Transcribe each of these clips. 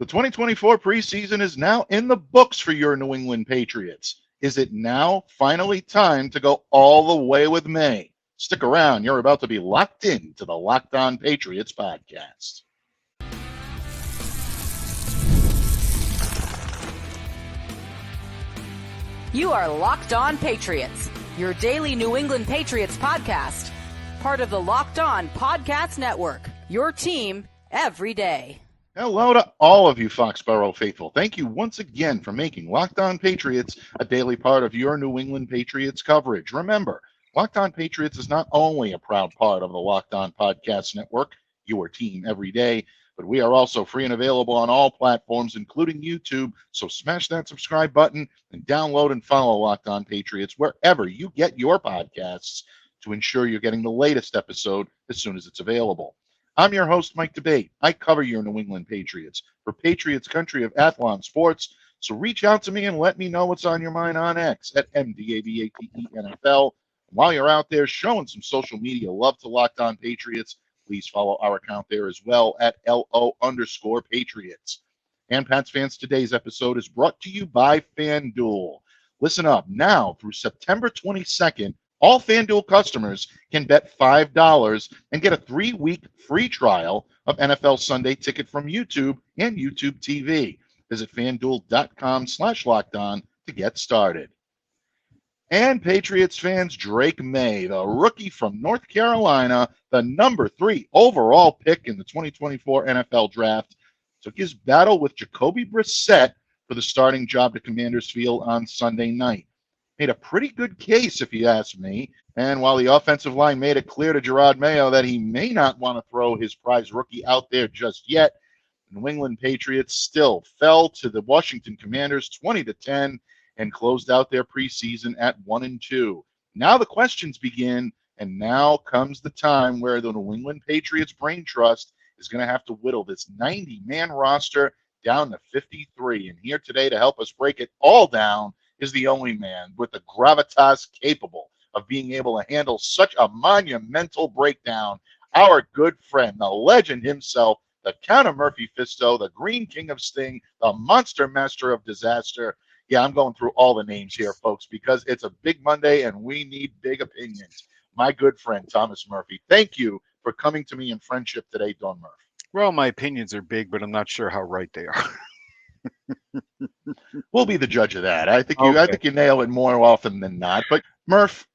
The 2024 preseason is now in the books for your New England Patriots. Is it now finally time to go all the way with Maye? Stick around. You're about to be locked in to the Locked On Patriots podcast. You are Locked On Patriots, your daily New England Patriots podcast. Part of the Locked On Podcast Network, your team every day. Hello to all of you Foxborough faithful. Thank you once again for making Locked On Patriots a daily part of your New England Patriots coverage. Remember, Locked On Patriots is not only a proud part of the Locked On Podcast Network, your team every day, but we are also free and available on all platforms, including YouTube. So smash that subscribe button and download and follow Locked On Patriots wherever you get your podcasts to ensure you're getting the latest episode as soon as it's available. I'm your host, Mike Debate. I cover your New England Patriots for Patriots Country of Athlon Sports. So reach out to me and let me know what's on your mind on X at MDABATENFL. While you're out there showing some social media love to Locked On Patriots, please follow our account there as well at LO_Patriots. And Pats fans, today's episode is brought to you by FanDuel. Listen up. Now through September 22nd, all FanDuel customers can bet $5 and get a 3-week free trial of NFL Sunday Ticket from YouTube and YouTube TV. Visit FanDuel.com/lockedon to get started. And Patriots fans, Drake Maye, the rookie from North Carolina, the number 3 overall pick in the 2024 NFL Draft, took his battle with Jacoby Brissett for the starting job to Commanders Field on Sunday night. Made a pretty good case, if you ask me. And while the offensive line made it clear to Jerod Mayo that he may not want to throw his prize rookie out there just yet, the New England Patriots still fell to the Washington Commanders 20-10 and closed out their preseason at 1-2. Now the questions begin, and now comes the time where the New England Patriots Brain Trust is going to have to whittle this 90-man roster down to 53. And here today to help us break it all down is the only man with the gravitas capable of being able to handle such a monumental breakdown, our good friend, the legend himself, the Count of Murphy Fisto, the Green King of Sting, the Monster Master of Disaster. Yeah, I'm going through all the names here, folks, because it's a big Monday and we need big opinions. My good friend, Thomas Murphy, thank you for coming to me in friendship today, Don Murph. Well, my opinions are big, but I'm not sure how right they are. We'll be the judge of that. I think you nail it more often than not. But Murph,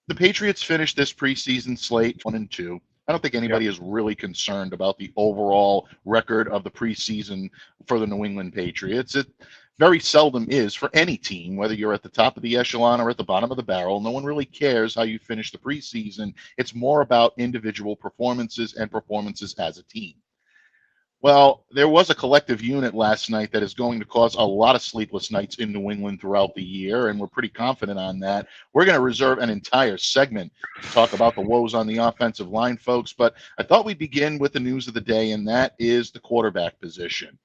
the Patriots finished this preseason slate 1-2. I don't think anybody is really concerned about the overall record of the preseason for the New England Patriots. It very seldom is for any team, whether you're at the top of the echelon or at the bottom of the barrel. No one really cares how you finish the preseason. It's more about individual performances and performances as a team. Well, there was a collective unit last night that is going to cause a lot of sleepless nights in New England throughout the year, and we're pretty confident on that. We're going to reserve an entire segment to talk about the woes on the offensive line, folks, but I thought we'd begin with the news of the day, and that is the quarterback position.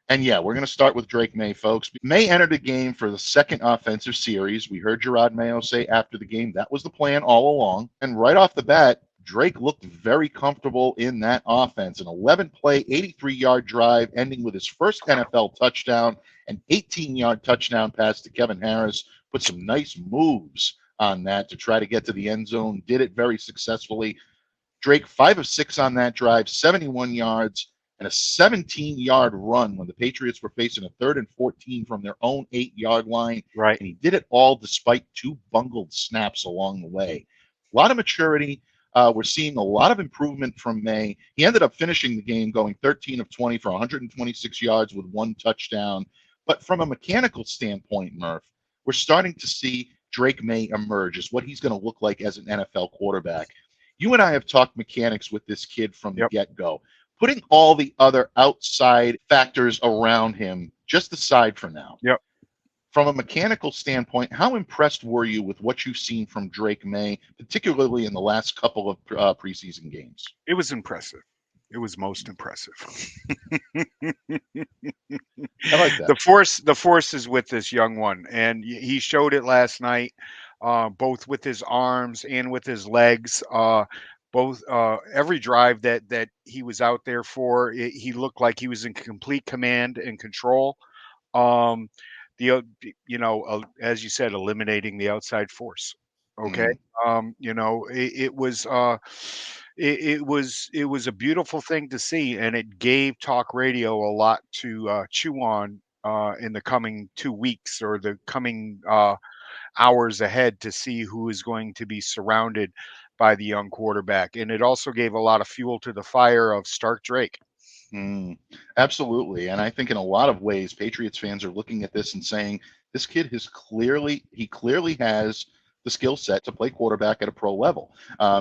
And yeah, we're going to start with Drake Maye, folks. Maye entered the game for the second offensive series. We heard Jerod Mayo say after the game that was the plan all along, and right off the bat, Drake looked very comfortable in that offense. An 11-play, 83-yard drive ending with his first NFL touchdown, an 18-yard touchdown pass to Kevin Harris. Put some nice moves on that to try to get to the end zone. Did it very successfully. Drake, 5 of 6 on that drive, 71 yards, and a 17-yard run when the Patriots were facing a 3rd and 14 from their own 8-yard line. Right. And he did it all despite 2 bungled snaps along the way. A lot of maturity. We're seeing a lot of improvement from Maye. He ended up finishing the game going 13 of 20 for 126 yards with 1 touchdown. But from a mechanical standpoint, Murph, we're starting to see Drake Maye emerge as what he's going to look like as an NFL quarterback. You and I have talked mechanics with this kid from the get-go. Putting all the other outside factors around him just aside for now. Yep. From a mechanical standpoint, how impressed were you with what you've seen from Drake Maye, particularly in the last couple of preseason games? It was impressive. It was most impressive. I like that. The force is with this young one, and he showed it last night, both with his arms and with his legs. both every drive that he was out there for, he looked like he was in complete command and control. Um, as you said, eliminating the outside force. Okay. Mm, It was a beautiful thing to see, and it gave talk radio a lot to chew on in the coming 2 weeks or the coming hours ahead to see who is going to be surrounded by the young quarterback. And it also gave a lot of fuel to the fire of Stark Drake. mm, absolutely. And I think in a lot of ways, Patriots fans are looking at this and saying, this kid he clearly has the skill set to play quarterback at a pro level.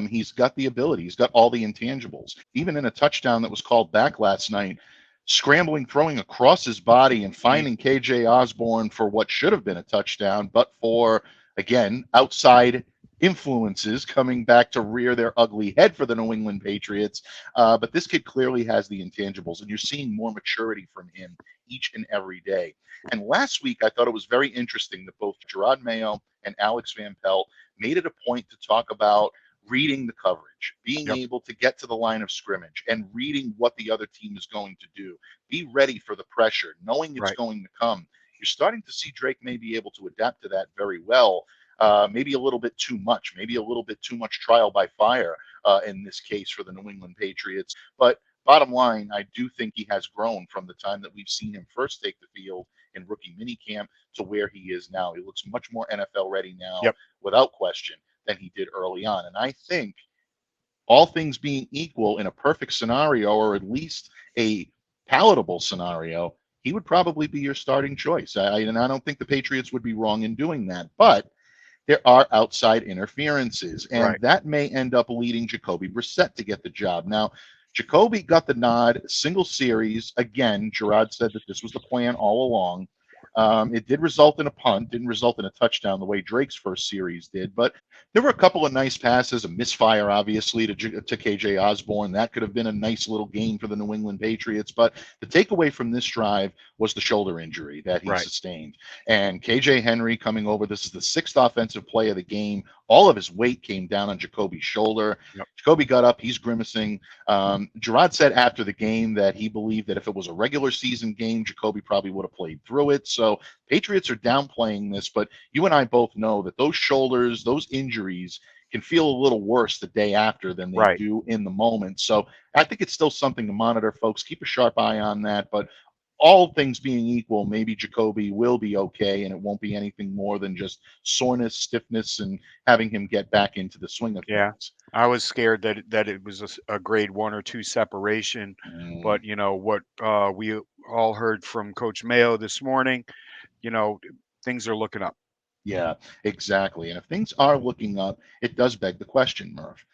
He's got the ability, he's got all the intangibles. Even in a touchdown that was called back last night, scrambling, throwing across his body and finding KJ Osborne for what should have been a touchdown, but for, again, outside influences coming back to rear their ugly head for the New England Patriots. But this kid clearly has the intangibles, and you're seeing more maturity from him each and every day. And last week, I thought it was very interesting that both Gerard Mayo and Alex Van Pelt made it a point to talk about reading the coverage, being able to get to the line of scrimmage and reading what the other team is going to do. Be ready for the pressure, knowing it's going to come. You're starting to see Drake may be able to adapt to that very well. Maybe a little bit too much, maybe a little bit too much trial by fire in this case for the New England Patriots. But bottom line, I do think he has grown from the time that we've seen him first take the field in rookie minicamp to where he is now. He looks much more NFL ready now, without question, than he did early on. And I think all things being equal in a perfect scenario, or at least a palatable scenario, he would probably be your starting choice. And I don't think the Patriots would be wrong in doing that. But there are outside interferences, and that may end up leading Jacoby Brissett to get the job. Now, Jacoby got the nod, single series. Again, Gerard said that this was the plan all along. It did result in a punt, didn't result in a touchdown the way Drake's first series did, but there were a couple of nice passes, a misfire, obviously, to KJ Osborne. That could have been a nice little gain for the New England Patriots, but the takeaway from this drive was the shoulder injury that he sustained. And KJ Henry coming over, this is the sixth offensive play of the game. All of his weight came down on Jacoby's shoulder. Jacoby got up, he's grimacing. Gerard said after the game that he believed that if it was a regular season game, Jacoby probably would have played through it. So Patriots are downplaying this, but you and I both know that those shoulders, those injuries can feel a little worse the day after than they do in the moment. So I think it's still something to monitor, folks. Keep a sharp eye on that. But all things being equal, maybe Jacoby will be okay, and it won't be anything more than just soreness, stiffness, and having him get back into the swing of things. I was scared that it was a grade 1 or 2 separation, but what we all heard from Coach Mayo this morning, things are looking up. Yeah, exactly. And if things are looking up, it does beg the question, Murph.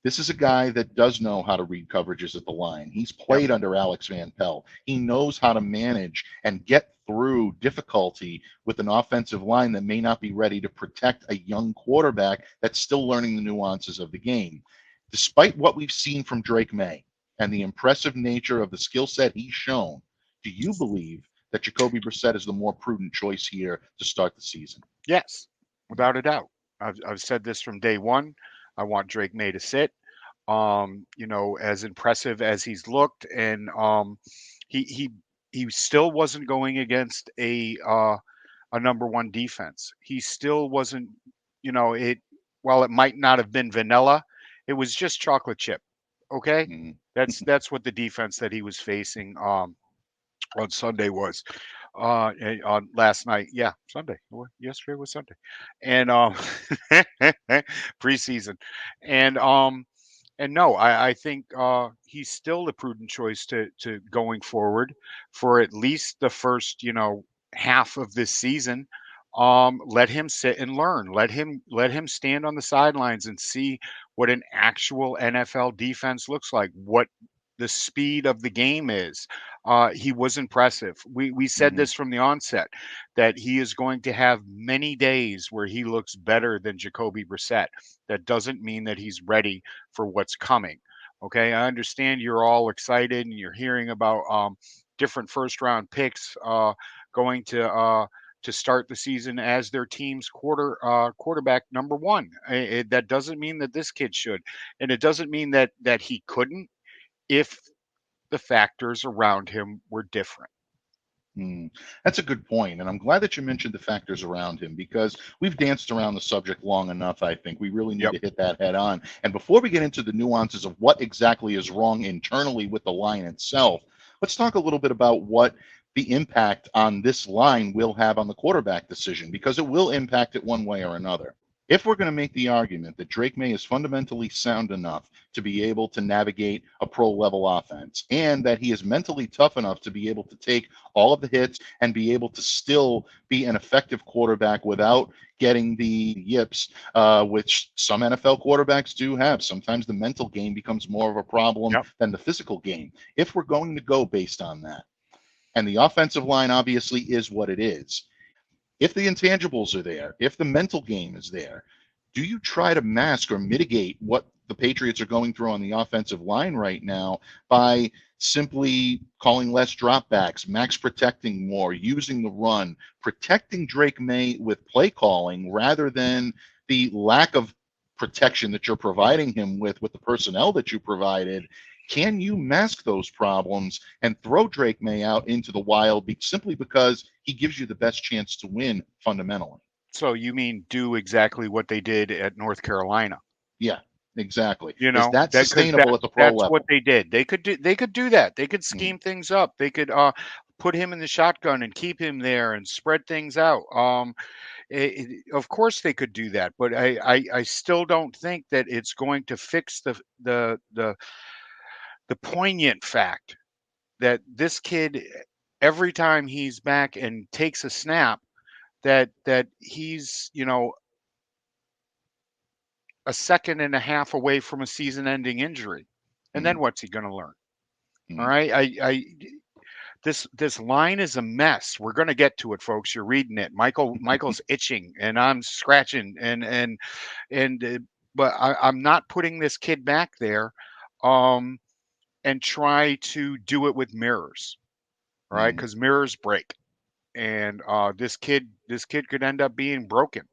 This is a guy that does know how to read coverages at the line. He's played under Alex Van Pelt. He knows how to manage and get through difficulty with an offensive line that may not be ready to protect a young quarterback that's still learning the nuances of the game. Despite what we've seen from Drake Maye and the impressive nature of the skill set he's shown, do you believe that Jacoby Brissett is the more prudent choice here to start the season? Yes, without a doubt. I've said this from day one. I want Drake Maye to sit. As impressive as he's looked, and he still wasn't going against a number one defense. He still wasn't, while it might not have been vanilla, it was just chocolate chip. Okay, that's what the defense that he was facing on Sunday was. On last night, Sunday. Yesterday was Sunday, and preseason, and no, I think he's still the prudent choice to going forward for at least the first half of this season. Let him sit and learn. Let him stand on the sidelines and see what an actual NFL defense looks like. What the speed of the game is. He was impressive. We said this from the onset, that he is going to have many days where he looks better than Jacoby Brissett. That doesn't mean that he's ready for what's coming. Okay, I understand you're all excited and you're hearing about different first round picks going to to start the season as their team's quarterback number one. That doesn't mean that this kid should, and it doesn't mean that he couldn't if the factors around him were different. That's a good point. And I'm glad that you mentioned the factors around him, because we've danced around the subject long enough. I think we really need to hit that head on. And before we get into the nuances of what exactly is wrong internally with the line itself, let's talk a little bit about what the impact on this line will have on the quarterback decision, because it will impact it one way or another. If we're going to make the argument that Drake Maye is fundamentally sound enough to be able to navigate a pro-level offense, and that he is mentally tough enough to be able to take all of the hits and be able to still be an effective quarterback without getting the yips, which some NFL quarterbacks do have. Sometimes the mental game becomes more of a problem than the physical game. If we're going to go based on that, and the offensive line obviously is what it is, if the intangibles are there, if the mental game is there, do you try to mask or mitigate what the Patriots are going through on the offensive line right now by simply calling less dropbacks, max protecting more, using the run, protecting Drake Maye with play calling rather than the lack of protection that you're providing him with the personnel that you provided? Can you mask those problems and throw Drake Maye out into the wild simply because he gives you the best chance to win fundamentally? So you mean do exactly what they did at North Carolina? Yeah, exactly. You know, is that sustainable at the pro level? That's what they did. They could do that. They could scheme things up. They could put him in the shotgun and keep him there and spread things out. Of course they could do that, but I still don't think that it's going to fix the poignant fact that this kid, every time he's back and takes a snap, that he's, a second and a half away from a season-ending injury. And then what's he going to learn? All right. This line is a mess. We're going to get to it, folks. You're reading it. Michael's itching and I'm scratching but I'm not putting this kid back there and try to do it with mirrors. All right. Because mirrors break. And this kid could end up being broken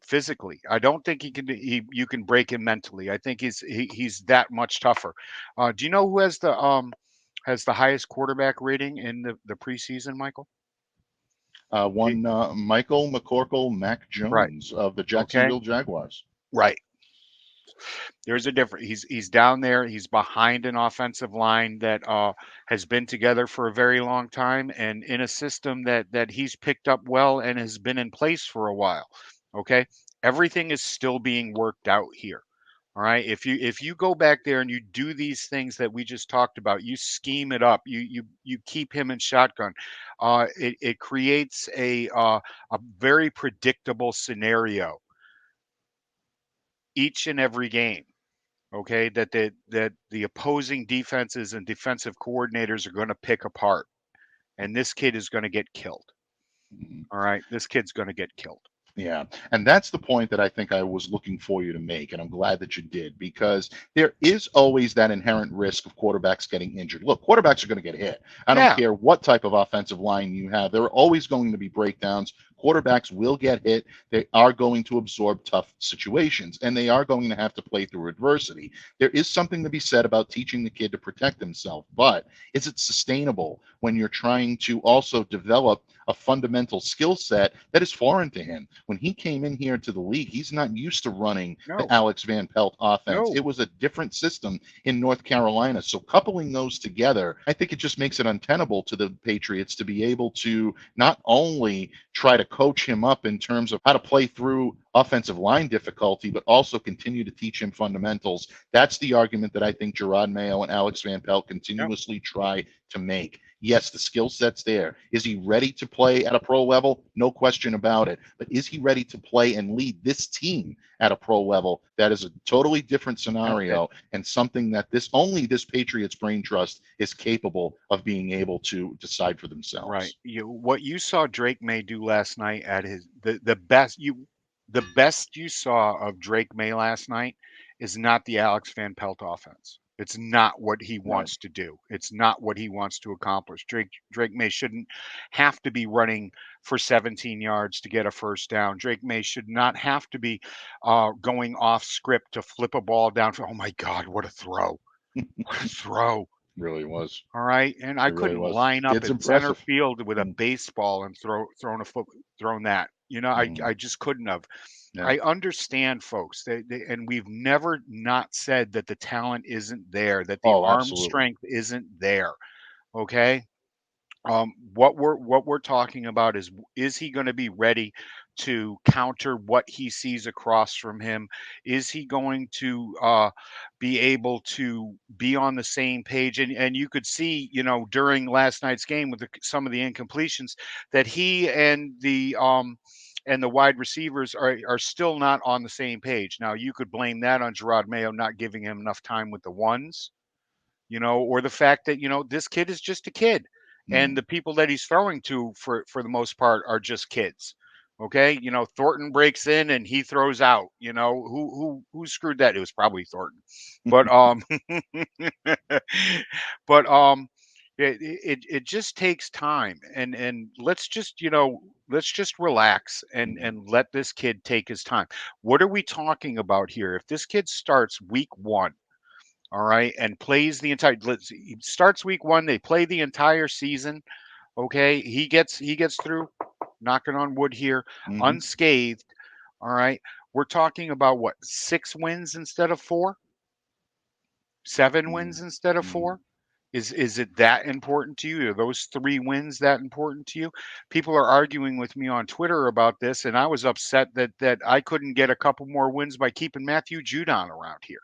physically. I don't think you can break him mentally. I think he's that much tougher. Do you know who has the highest quarterback rating in the preseason, Michael? Michael McCorkle Mac Jones of the Jacksonville Jaguars. Right. There's a difference. He's down there. He's behind an offensive line that has been together for a very long time and in a system that he's picked up well and has been in place for a while. Okay. Everything is still being worked out here. All right. If you go back there and you do these things that we just talked about, you scheme it up, you keep him in shotgun, it creates a very predictable scenario each and every game. Okay, that the opposing defenses and defensive coordinators are going to pick apart, and this kid is going to get killed. All right, this kid's going to get killed. Yeah, and that's the point that I think I was looking for you to make, and I'm glad that you did, because there is always that inherent risk of quarterbacks getting injured. Look, quarterbacks are going to get hit. I don't care what type of offensive line you have. There are always going to be breakdowns. Quarterbacks will get hit. They are going to absorb tough situations, and they are going to have to play through adversity. There is something to be said about teaching the kid to protect himself, but is it sustainable when you're trying to also develop a fundamental skill set that is foreign to him? When he came in here to the league, he's not used to running the Alex Van Pelt offense. It was a different system in North Carolina. So coupling those together, I think it just makes it untenable to the Patriots to be able to not only try to coach him up in terms of how to play through offensive line difficulty, but also continue to teach him fundamentals. That's the argument that I think Jerod Mayo and Alex Van Pelt continuously try to make. Yes, the skill set's there. Is he ready to play at a pro level? No question about it. But is he ready to play and lead this team at a pro level? That is a totally different scenario, and something that only this Patriots brain trust is capable of being able to decide for themselves. Right. What you saw Drake Maye do last night at the best you saw of Drake Maye last night is not the Alex Van Pelt offense. It's not what he wants to do. It's not what he wants to accomplish. Drake Maye shouldn't have to be running for 17 yards to get a first down. Drake Maye should not have to be going off script to flip a ball down. Oh my God, what a throw! What a throw! Really was. All right, and I couldn't line up in center field with a baseball and thrown that. You know, I just couldn't have. Yeah. I understand, folks, and we've never not said that the talent isn't there, that the arm strength isn't there. Okay, what we're talking about is he going to be ready to counter what he sees across from him? Is he going to be able to be on the same page? And you could see, you know, during last night's game with some of the incompletions that he and the wide receivers are still not on the same page. Now, you could blame that on Gerard Mayo not giving him enough time with the ones, you know, or the fact that, you know, this kid is just a kid. And the people that he's throwing to for the most part are just kids. Okay. You know, Thornton breaks in and he throws out, you know, who screwed that? It was probably Thornton, but, it just takes time and let's just, you know, let's just relax and let this kid take his time. What are we talking about here? If this kid starts week 1, all right, and plays the entire, he starts week 1, they play the entire season. Okay, he gets through, knocking on wood here, unscathed. All right, we're talking about what, 6 wins instead of 4, 7 wins instead of 4. Is it that important to you? Are those 3 wins that important to you? People are arguing with me on Twitter about this, and I was upset that I couldn't get a couple more wins by keeping Matthew Judon around here.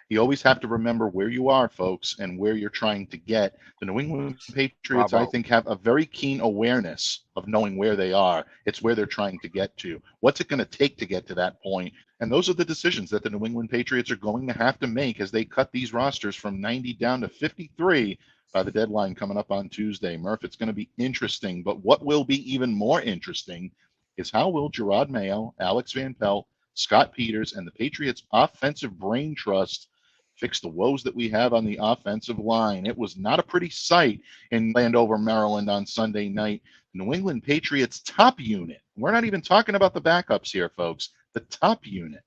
You always have to remember where you are, folks, and where you're trying to get. The New England Patriots, I think, have a very keen awareness of knowing where they are. It's where they're trying to get to. What's it going to take to get to that point? And those are the decisions that the New England Patriots are going to have to make as they cut these rosters from 90 down to 53 by the deadline coming up on Tuesday. Murph, it's going to be interesting. But what will be even more interesting is how will Gerard Mayo, Alex Van Pelt, Scott Peters, and the Patriots offensive brain trust fix the woes that we have on the offensive line. It was not a pretty sight in Landover, Maryland on Sunday night. The New England Patriots top unit, we're not even talking about the backups here, folks, the top unit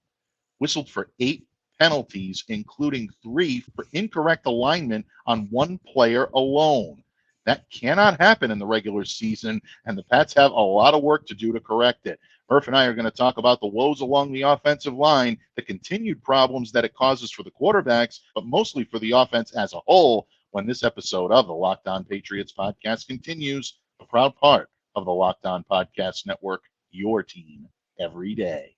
whistled for 8 penalties, including 3 for incorrect alignment on 1 player alone. That cannot happen in the regular season, and the Pats have a lot of work to do to correct it. Murph and I are going to talk about the woes along the offensive line, the continued problems that it causes for the quarterbacks, but mostly for the offense as a whole when this episode of the Locked On Patriots podcast continues, a proud part of the Locked On Podcast Network, your team every day.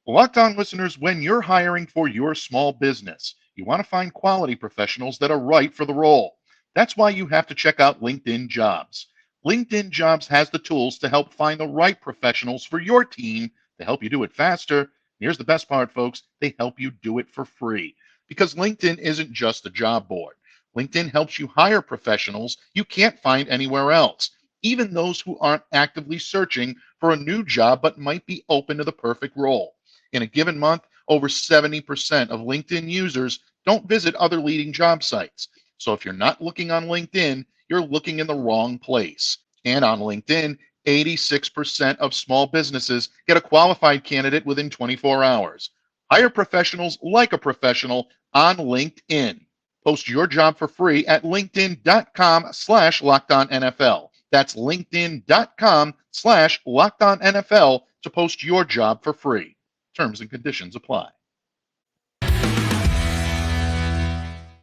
Locked On listeners, when you're hiring for your small business, you want to find quality professionals that are right for the role. That's why you have to check out LinkedIn Jobs. LinkedIn Jobs has the tools to help find the right professionals for your team to help you do it faster. Here's the best part, folks. They help you do it for free because LinkedIn isn't just a job board. LinkedIn helps you hire professionals you can't find anywhere else, even those who aren't actively searching for a new job but might be open to the perfect role. In a given month, over 70% of LinkedIn users don't visit other leading job sites. So if you're not looking on LinkedIn, you're looking in the wrong place. And on LinkedIn, 86% of small businesses get a qualified candidate within 24 hours. Hire professionals like a professional on LinkedIn. Post your job for free at linkedin.com/LockedOnNFL. That's linkedin.com/LockedOnNFL to post your job for free. Terms and conditions apply.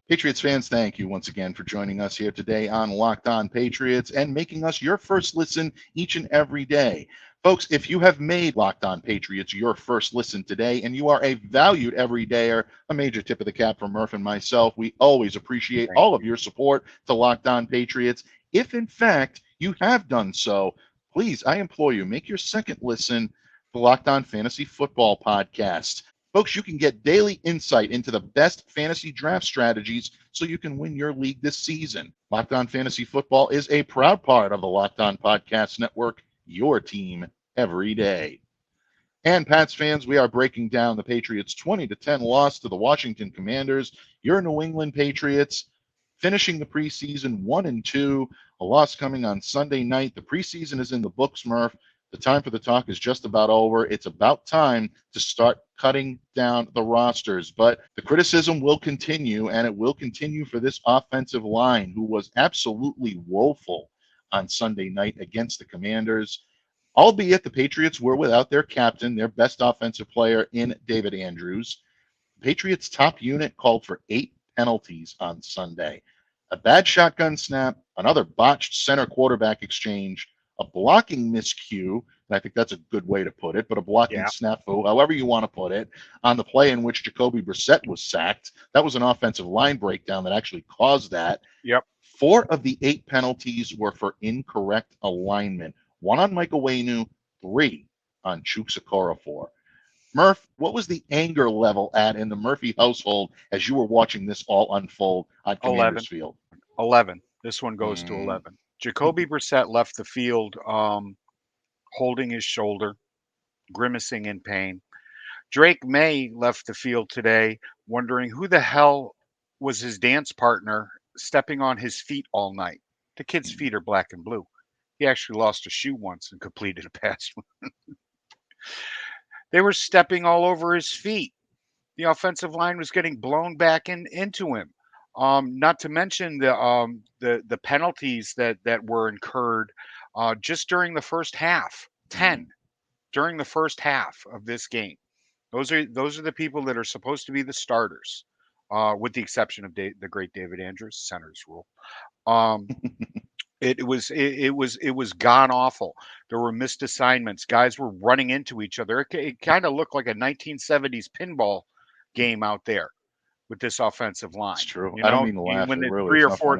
Patriots fans, thank you once again for joining us here today on Locked On Patriots and making us your first listen each and every day. Folks, if you have made Locked On Patriots your first listen today and you are a valued everydayer, a major tip of the cap from Murph and myself. We always appreciate all of your support to Locked On Patriots. If, in fact, you have done so, please, I implore you, make your second listen to Locked On Fantasy Football Podcast. Folks, you can get daily insight into the best fantasy draft strategies so you can win your league this season. Locked On Fantasy Football is a proud part of the Locked On Podcast Network, your team every day. And Pats fans, we are breaking down the Patriots' 20-10 loss to the Washington Commanders. Your New England Patriots finishing the preseason 1-2, a loss coming on Sunday night. The preseason is in the books, Murph. The time for the talk is just about over. It's about time to start cutting down the rosters. But the criticism will continue, and it will continue for this offensive line, who was absolutely woeful on Sunday night against the Commanders. Albeit the Patriots were without their captain, their best offensive player in David Andrews. The Patriots' top unit called for 8 penalties on Sunday. A bad shotgun snap, another botched center quarterback exchange, a blocking miscue, and I think that's a good way to put it, but a blocking snafu, however you want to put it, on the play in which Jacoby Brissett was sacked. That was an offensive line breakdown that actually caused that. Yep. 4 of the 8 penalties were for incorrect alignment. 1 on Michael Waynu, 3 on Chuks Okorafor. Murph, what was the anger level at in the Murphy household as you were watching this all unfold on Commanders Field? 11. This one goes to 11. Jacoby Brissett left the field holding his shoulder, grimacing in pain. Drake Maye left the field today wondering who the hell was his dance partner stepping on his feet all night. The kid's feet are black and blue. He actually lost a shoe once and completed a pass. They were stepping all over his feet. The offensive line was getting blown back into him. Not to mention the penalties that were incurred just during the first half. 10 during the first half of this game. Those are the people that are supposed to be the starters, with the exception of the great David Andrews, center's rule. It was god awful. There were missed assignments. Guys were running into each other. It kind of looked like a 1970s pinball game out there with this offensive line. It's true. You know, I don't mean to laugh. when It the really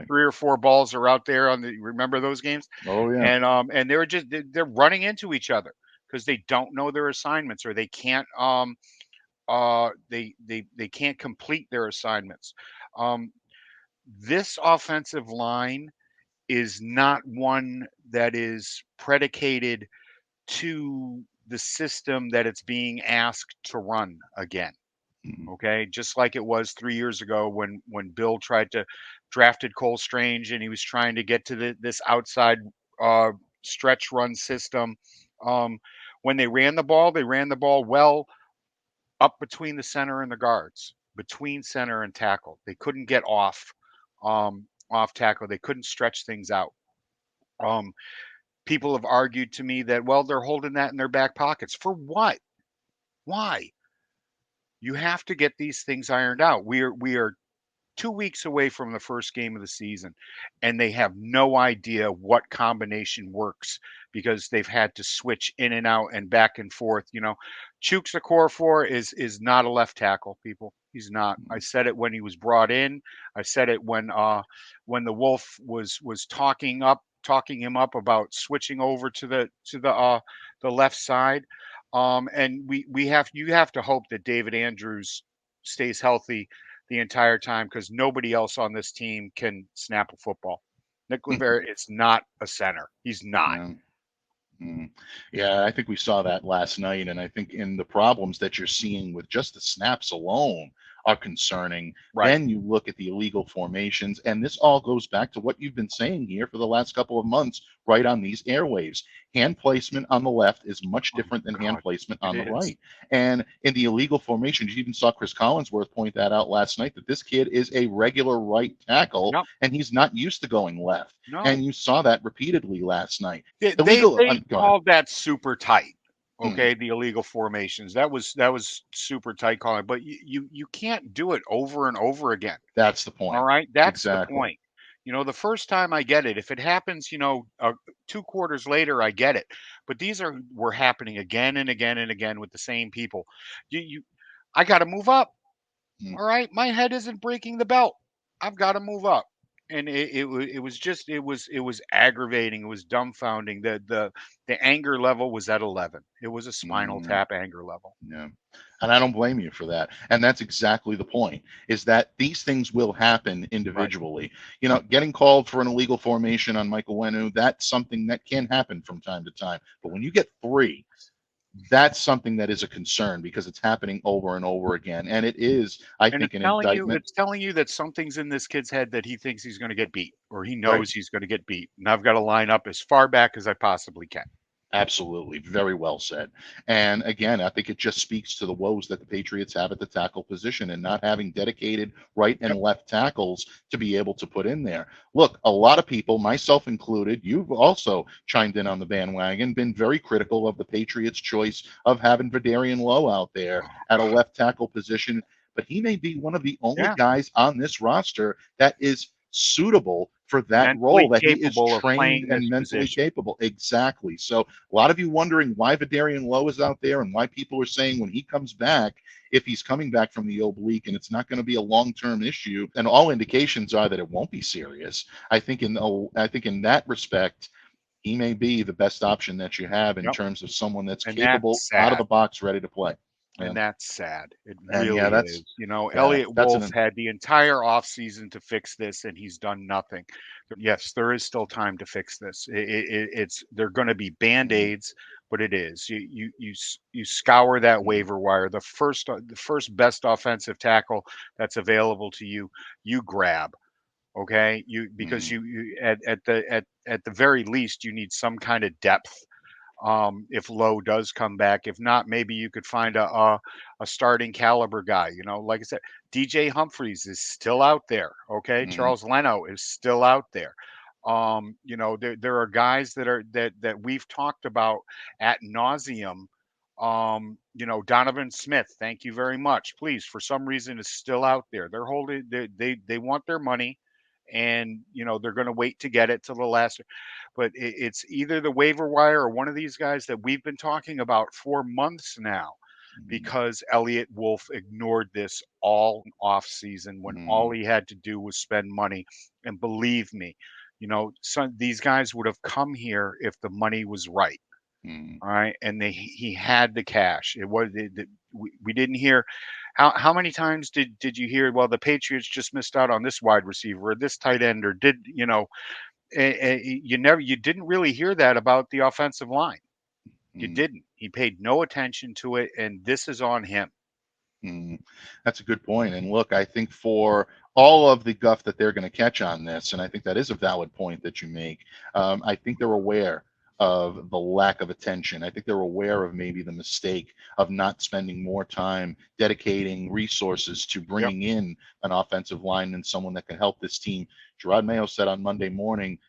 three or four balls are out there on the. Remember those games? Oh yeah. And they're running into each other because they don't know their assignments, or they can't they can't complete their assignments. This offensive line is not one that is predicated to the system that it's being asked to run again. Okay, just like it was 3 years ago when Bill drafted Cole Strange, and he was trying to get to this outside stretch run system. When they ran the ball well up between the center and the guards, between center and tackle. They couldn't get off tackle. They couldn't stretch things out. People have argued to me that, well, they're holding that in their back pockets. For what? Why? You have to get these things ironed out. We are 2 weeks away from the first game of the season, and they have no idea what combination works because they've had to switch in and out and back and forth. You know, Chuks Okorafor is not a left tackle, people. He's not. I said it when he was brought in. I said it when the Wolf was talking him up about switching over to the left side. And you have to hope that David Andrews stays healthy the entire time, because nobody else on this team can snap a football. Nick Rivera is not a center. He's not. Yeah, I think we saw that last night, and I think in the problems that you're seeing with just the snaps alone are concerning. Right. Then you look at the illegal formations, and this all goes back to what you've been saying here for the last couple of months, right on these airwaves. Hand placement on the left is much different than hand placement on the right. And in the illegal formations, you even saw Chris Collinsworth point that out last night, that this kid is a regular right tackle, and he's not used to going left. No. And you saw that repeatedly last night. They called that super tight. Okay, the illegal formations. That was super tight calling, but you can't do it over and over again. That's the point. All right, that's the point. You know, the first time I get it. If it happens, 2 quarters later, I get it. But these were happening again and again and again with the same people. I got to move up. All right, my head isn't breaking the belt. I've got to move up. And it was aggravating. It was dumbfounding. The anger level was at 11. It was a spinal tap anger level. Yeah. And I don't blame you for that. And that's exactly the point, is that these things will happen individually. Right. Getting called for an illegal formation on Michael Wenu, that's something that can happen from time to time. But when you get 3 that's something that is a concern because it's happening over and over again. And it is, I And think, an indictment. it's telling you that something's in this kid's head that he thinks he's going to get beat, or he Right. knows he's going to get beat. And I've got to line up as far back as I possibly can. Absolutely. Very well said. And again, I think it just speaks to the woes that the Patriots have at the tackle position and not having dedicated right and left tackles to be able to put in there. Look, a lot of people, myself included, you've also chimed in on the bandwagon, been very critical of the Patriots' choice of having Vidarian Lowe out there at a left tackle position. But he may be one of the only guys on this roster that is suitable for that Mentally role, that he is capable of trained playing and this mentally position. capable. Exactly. So a lot of you wondering why Vidarian Lowe is out there and why people are saying when he comes back, if he's coming back from the oblique and it's not going to be a long-term issue, and all indications are that it won't be serious. I think in that respect, he may be the best option that you have in terms of someone that's capable, out of the box, ready to play. And that's sad. It And really is. You know, Elliott that's Wolf had the entire offseason to fix this, and he's done nothing. Yes, there is still time to fix this. It's they're going to be band-aids, but it is. You scour that waiver wire. The first best offensive tackle that's available to you, you grab. Okay, because you at the very least you need some kind of depth. If Lowe does come back. If not, maybe you could find a starting caliber guy. You know, like I said, DJ Humphries is still out there. Okay, Charles Leno is still out there. You know, there are guys that we've talked about ad nauseum. You know, Donovan Smith, thank you very much. Please, for some reason, is still out there. They're holding. They want their money, and you know they're going to wait to get it till the last. But it's either the waiver wire or one of these guys that we've been talking about for months now, because Elliott Wolf ignored this all off season when all he had to do was spend money. And believe me, you know, these guys would have come here if the money was right. All right, and he had the cash. We didn't hear how many times did you hear? Well, the Patriots just missed out on this wide receiver or this tight end, or did you know? You didn't really hear that about the offensive line. You didn't. He paid no attention to it, and this is on him. That's a good point. And look, I think for all of the guff that they're going to catch on this, and I think that is a valid point that you make, I think they're aware of the lack of attention. I think they're aware of maybe the mistake of not spending more time dedicating resources to bringing in an offensive lineman, someone that can help this team. Gerard Mayo said on Monday morning,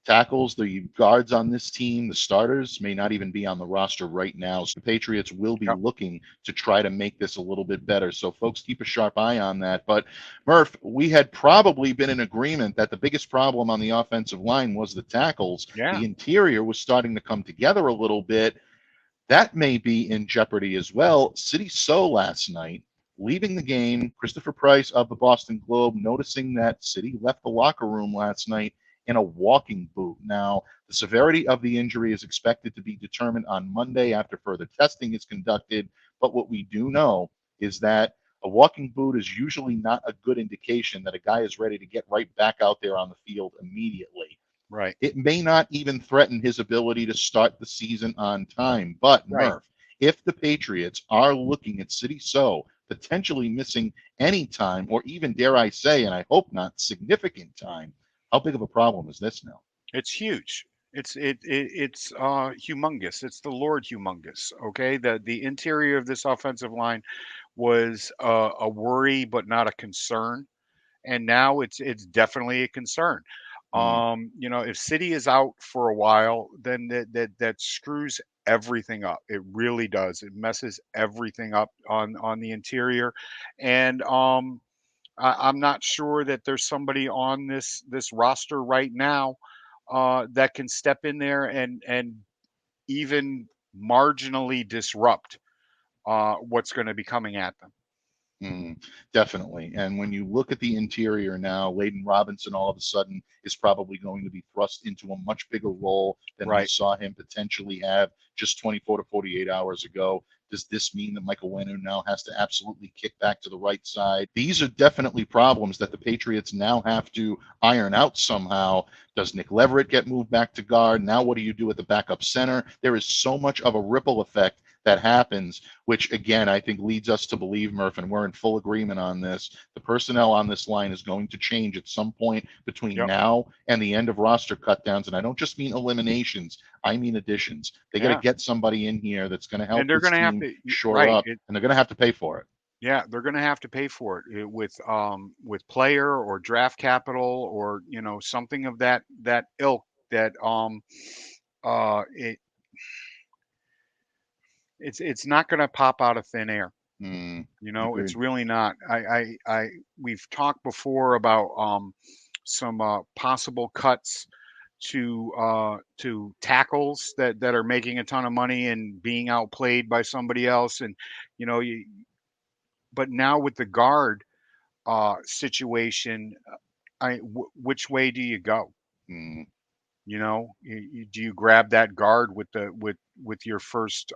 tackles, the guards on this team, the starters may not even be on the roster right now. So the Patriots will be looking to try to make this a little bit better. So folks, keep a sharp eye on that. But Murph, we had probably been in agreement that the biggest problem on the offensive line was the tackles. The interior was starting to come together a little bit. That may be in jeopardy as well. City So last night, leaving the game, Christopher Price of the Boston Globe noticing that City left the locker room last night in a walking boot. Now, the severity of the injury is expected to be determined on Monday after further testing is conducted. But what we do know is that a walking boot is usually not a good indication that a guy is ready to get right back out there on the field immediately. Right. It may not even threaten his ability to start the season on time. But, Murph, if the Patriots are looking at City So potentially missing any time, or even, dare I say, and I hope not, significant time, how big of a problem is this now? It's huge. It's humongous. It's the Lord humongous. Okay, the interior of this offensive line was a worry, but not a concern, and now it's definitely a concern. You know, if City is out for a while, then that screws everything up. It really does. It messes everything up on the interior, and I'm not sure that there's somebody on this roster right now that can step in there and even marginally disrupt what's going to be coming at them. Definitely. And when you look at the interior now, Layden Robinson all of a sudden is probably going to be thrust into a much bigger role than we saw him potentially have just 24 to 48 hours ago. Does this mean that Michael Wenu now has to absolutely kick back to the right side? These are definitely problems that the Patriots now have to iron out somehow. Does Nick Leverett get moved back to guard? Now what do you do at the backup center? There is so much of a ripple effect that happens, which again, I think leads us to believe, Murph, and we're in full agreement on this, the personnel on this line is going to change at some point between now and the end of roster cutdowns. And I don't just mean eliminations, I mean additions. They got to get somebody in here that's going to help this team shore up, and they're going to have to pay for it. Yeah, they're going to have to pay for it with player or draft capital or something of that ilk that it's not going to pop out of thin air. Agreed. It's really not. We've talked before about some possible cuts to tackles that are making a ton of money and being outplayed by somebody else, and but now with the guard situation, which way do you go? Do you grab that guard with your first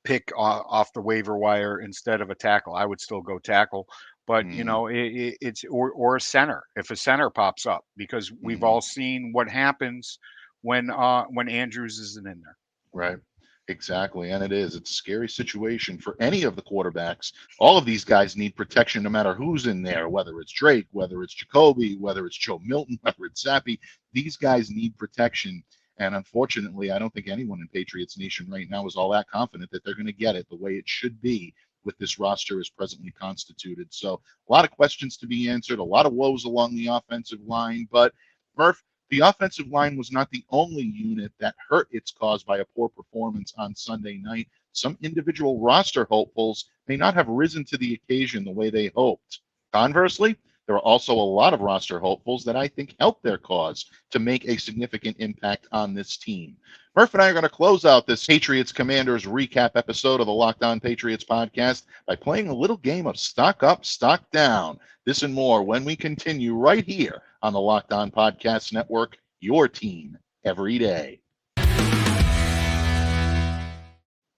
pick off the waiver wire instead of a tackle? I would still go tackle, but it's or a center if a center pops up, because we've all seen what happens when Andrews isn't in there. Right. Exactly. And it's a scary situation for any of the quarterbacks. All of these guys need protection no matter who's in there, whether it's Drake, whether it's Jacoby, whether it's Joe Milton, whether it's Zappi. These guys need protection. And unfortunately, I don't think anyone in Patriots Nation right now is all that confident that they're going to get it the way it should be with this roster as presently constituted. So a lot of questions to be answered, a lot of woes along the offensive line. But Murph, the offensive line was not the only unit that hurt its cause by a poor performance on Sunday night. Some individual roster hopefuls may not have risen to the occasion the way they hoped. Conversely, there are also a lot of roster hopefuls that I think helped their cause to make a significant impact on this team. Murph and I are going to close out this Patriots Commanders recap episode of the Locked On Patriots podcast by playing a little game of stock up, stock down. This and more when we continue right here on the Locked On Podcast Network, your team every day.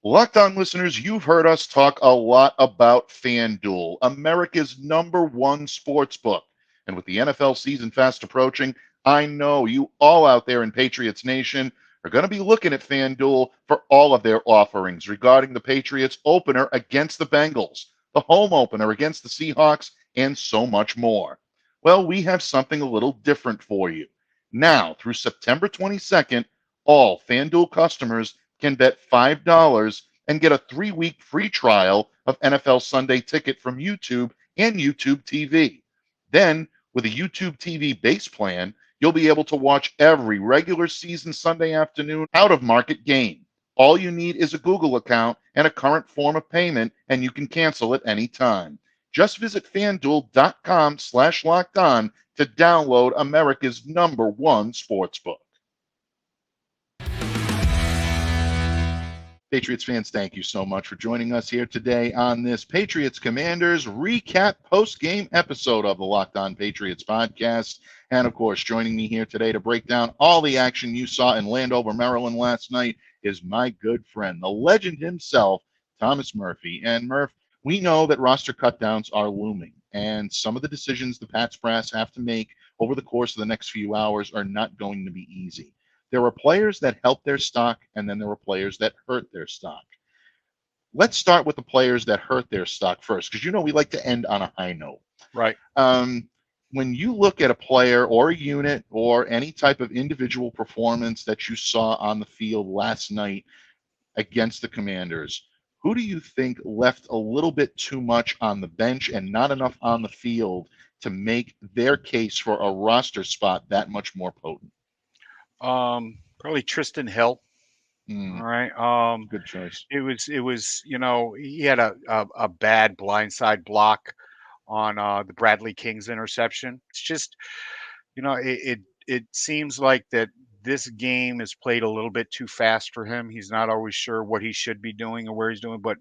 Locked On listeners, you've heard us talk a lot about FanDuel, America's #1 sports book. And with the NFL season fast approaching, I know you all out there in Patriots Nation are going to be looking at FanDuel for all of their offerings regarding the Patriots opener against the Bengals, the home opener against the Seahawks, and so much more. Well, we have something a little different for you. Now, through September 22nd, all FanDuel customers can bet $5 and get a 3-week free trial of NFL Sunday Ticket from YouTube and YouTube TV. Then, with a YouTube TV base plan, you'll be able to watch every regular season Sunday afternoon out-of-market game. All you need is a Google account and a current form of payment, and you can cancel at any time. Just visit FanDuel.com/lockedon to download America's #1 sportsbook. Patriots fans, thank you so much for joining us here today on this Patriots Commanders recap post-game episode of the Locked On Patriots podcast. And, of course, joining me here today to break down all the action you saw in Landover, Maryland last night is my good friend, the legend himself, Thomas Murphy. And, Murph, we know that roster cutdowns are looming, and some of the decisions the Pats brass have to make over the course of the next few hours are not going to be easy. There were players that helped their stock, and then there were players that hurt their stock. Let's start with the players that hurt their stock first, because we like to end on a high note. Right. When you look at a player or a unit or any type of individual performance that you saw on the field last night against the Commanders, who do you think left a little bit too much on the bench and not enough on the field to make their case for a roster spot that much more potent? Probably Tristan Hill. All right. Good choice. It was, he had a bad blindside block on the Bradley King's interception. It's just, it seems like that this game is played a little bit too fast for him. He's not always sure what he should be doing or where he's doing, but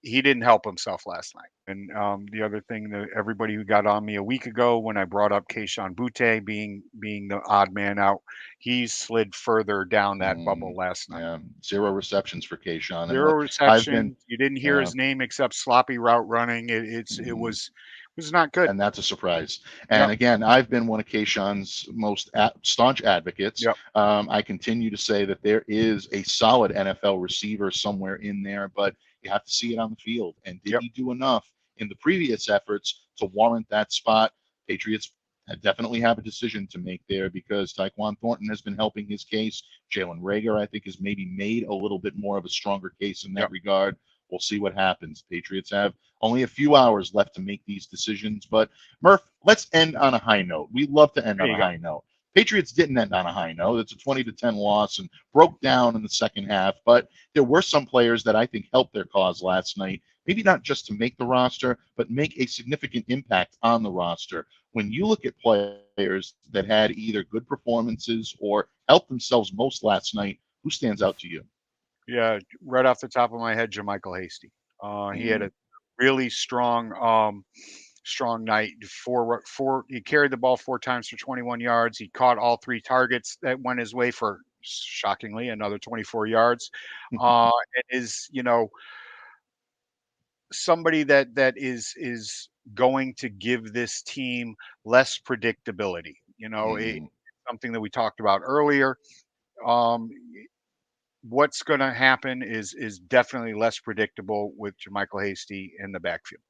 he didn't help himself last night. And the other thing that everybody who got on me a week ago when I brought up Kayshon Boutte being the odd man out, he slid further down that bubble last night. Yeah, 0 receptions for Kayshon. Zero receptions. You didn't hear yeah. his name except sloppy route running. It was not good. And that's a surprise. And again, I've been one of Kayshon's most staunch advocates. I continue to say that there is a solid NFL receiver somewhere in there, but you have to see it on the field. And did he do enough in the previous efforts to warrant that spot? Patriots definitely have a decision to make there because Tyquan Thornton has been helping his case. Jalen Reagor, I think, has maybe made a little bit more of a stronger case in that regard. We'll see what happens. Patriots have only a few hours left to make these decisions. But, Murph, let's end on a high note. We love to end on a high note. Patriots didn't end on a high note. It's a 20-10 loss and broke down in the second half. But there were some players that I think helped their cause last night, maybe not just to make the roster, but make a significant impact on the roster. When you look at players that had either good performances or helped themselves most last night, who stands out to you? Yeah, right off the top of my head, JaMycal Hasty. He had a really strong night. He carried the ball 4 times for 21 yards. He caught all 3 targets that went his way for, shockingly, another 24 yards. And is, somebody that is going to give this team less predictability. Something that we talked about earlier. What's going to happen is definitely less predictable with JaMycal Hasty in the backfield.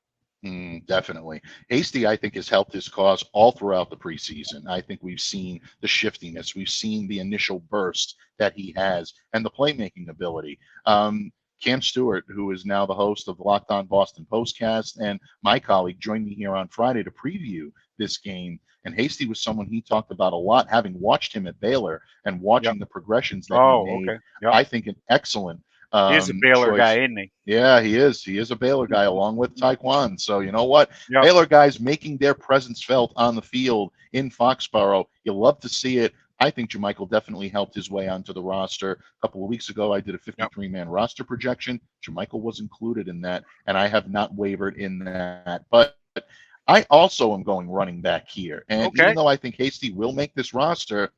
Definitely. Hasty, I think, has helped his cause all throughout the preseason. I think we've seen the shiftiness. We've seen the initial burst that he has and the playmaking ability. Cam Stewart, who is now the host of the Locked On Boston Postcast, and my colleague joined me here on Friday to preview this game. And Hasty was someone he talked about a lot, having watched him at Baylor and watching the progressions that he made. I think an excellent he is a Baylor choice. guy, isn't he? Yeah, he is. He is a Baylor guy along with Tyquan. So you know what? Baylor guys making their presence felt on the field in Foxborough. You love to see it. I think JaMycal definitely helped his way onto the roster. A couple of weeks ago, I did a 53-man roster projection. JaMycal was included in that, and I have not wavered in that. But I also am going running back here. And even though I think Hasty will make this roster,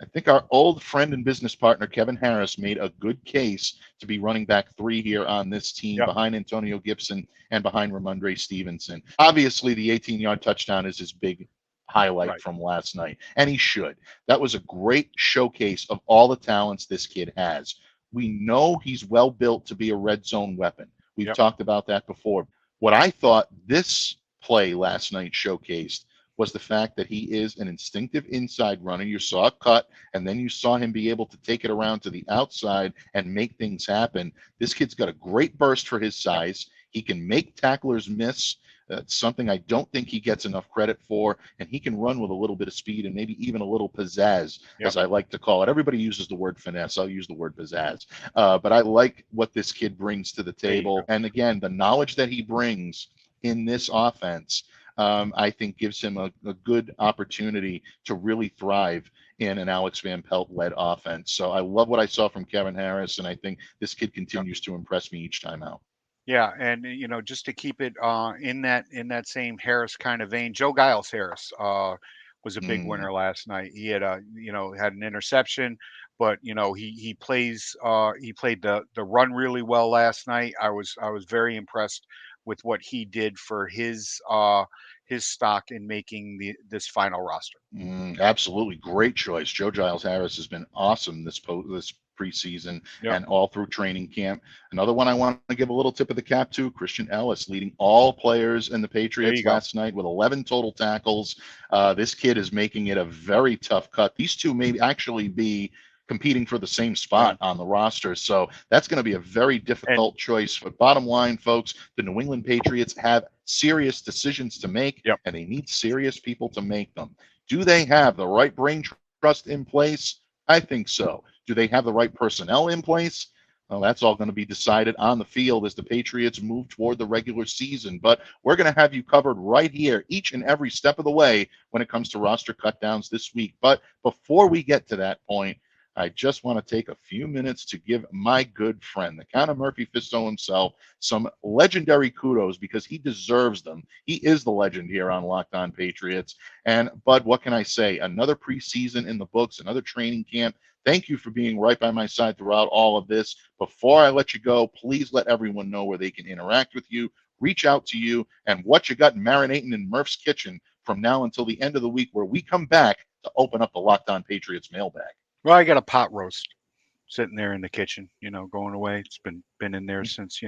I think our old friend and business partner, Kevin Harris, made a good case to be running back 3 here on this team behind Antonio Gibson and behind Ramondre Stevenson. Obviously, the 18-yard touchdown is his big highlight from last night, and he should. That was a great showcase of all the talents this kid has. We know he's well built to be a red zone weapon. We've talked about that before. What I thought this play last night showcased was the fact that he is an instinctive inside runner. You saw a cut, and then you saw him be able to take it around to the outside and make things happen. This kid's got a great burst for his size. He can make tacklers miss. That's something I don't think he gets enough credit for, and he can run with a little bit of speed and maybe even a little pizzazz, as I like to call it. Everybody uses the word finesse. I'll use the word pizzazz. But I like what this kid brings to the table. And again, the knowledge that he brings in this offense, I think gives him a good opportunity to really thrive in an Alex Van Pelt-led offense. So I love what I saw from Kevin Harris, and I think this kid continues to impress me each time out. Yeah, and just to keep it in that same Harris kind of vein, Joe Giles Harris was a big winner last night. He had had an interception, but he played the run really well last night. I was very impressed with what he did for his stock in making this final roster. Absolutely, great choice. Joe Giles Harris has been awesome this preseason and all through training camp. Another one I want to give a little tip of the cap to, Christian Ellis, leading all players in the Patriots last night with 11 total tackles. This kid is making it a very tough cut. These two may actually be competing for the same spot on the roster. So that's going to be a very difficult choice. But bottom line, folks, the New England Patriots have serious decisions to make, and they need serious people to make them. Do they have the right brain trust in place? I think so. Do they have the right personnel in place? Well, that's all going to be decided on the field as the Patriots move toward the regular season. But we're going to have you covered right here each and every step of the way when it comes to roster cutdowns this week. But before we get to that point, I just want to take a few minutes to give my good friend, the Count of Murphy Fisto himself, some legendary kudos because he deserves them. He is the legend here on Locked On Patriots. And, Bud, what can I say? Another preseason in the books, another training camp. Thank you for being right by my side throughout all of this. Before I let you go, please let everyone know where they can interact with you, reach out to you, and what you got marinating in Murph's kitchen from now until the end of the week, where we come back to open up the Locked On Patriots mailbag. Well, I got a pot roast sitting there in the kitchen, going away. It's been in there since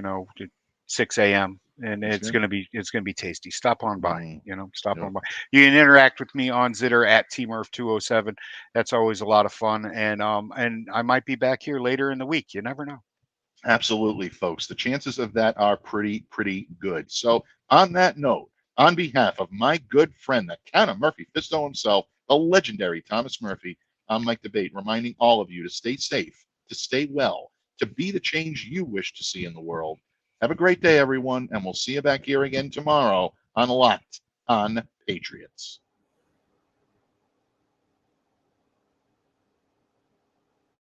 6 a.m. and it's gonna be tasty. Stop on by, stop on by. You can interact with me on Zitter at tmurph207. That's always a lot of fun, and I might be back here later in the week. You never know. Absolutely, folks. The chances of that are pretty good. So, on that note, on behalf of my good friend, the Count of Murphy Fisto himself, the legendary Thomas Murphy, I'm Mike Debate, reminding all of you to stay safe, to stay well, to be the change you wish to see in the world. Have a great day, everyone, and we'll see you back here again tomorrow on Locked On Patriots.